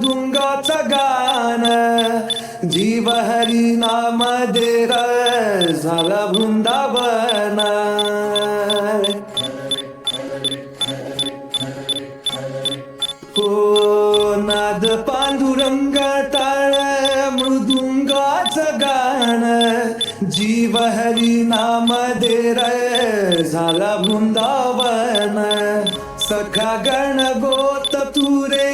मृदुंगाचं गाण जीव हरी नाम दे र झाला वृंदावन हो नाद पांडुरंग टाळ मृदुंगाचं गाण जीव हरी नाम दे रे झाला वृंदावन सखा गण गोत तू रे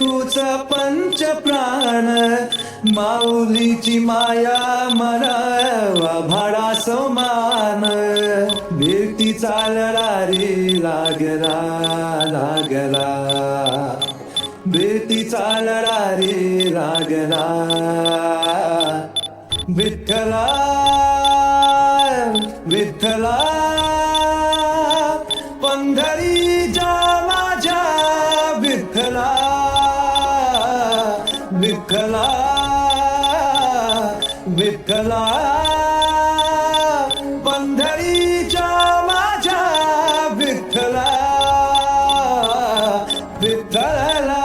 तूच पंच प्राण माऊलीची माया मनावा भाडा समान भेटी चालला रे लागला लागला भेटी चालला रे लागला विठ्ठला विठ्ठला पंढरीच्या माझ्या विठ्ठला विठ्ठला विठ्ठला पंढरीच्या माझ्या विठ्ठला विठ्ठला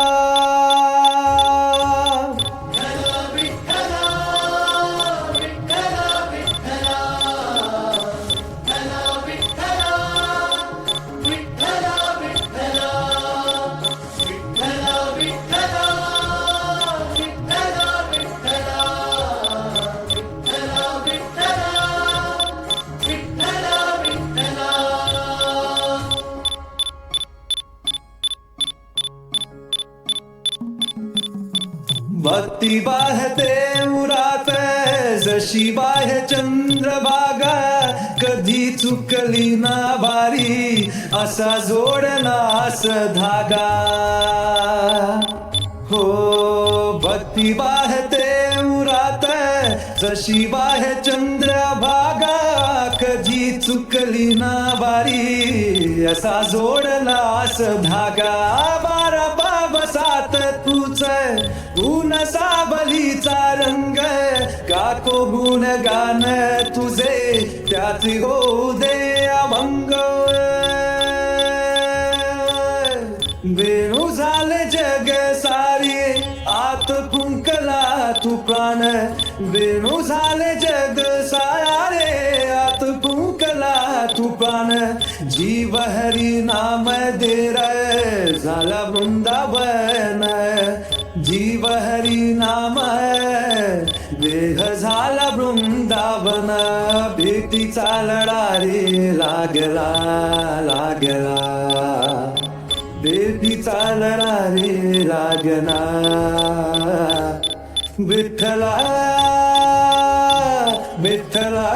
भक्ती वाहते उरात जशी बाह्य चंद्रभागा कधी चुकली ना बारी असा जोडलास धागा हो भक्ती वाहते उरात जशी बाह्य चंद्रभागा कधी चुकली ना बारी असा जोडलास धागा बारा बाबसात तूच ऊन सावलीचा रंग काको गुण गान तुझे त्यात होऊ दे अभंग वेणू झाले जग सारी आत फुंकला तू प्राण वेणू झाले जग सारे आत फुंकला तू प्राण जीव हरी नाम दे रे झाला वृंदावन जीव हरी नाम देह झाला वृंदावन भेटी चालला रे लागला लागला भेटी चालला रे लागला विठ्ठला विठ्ठला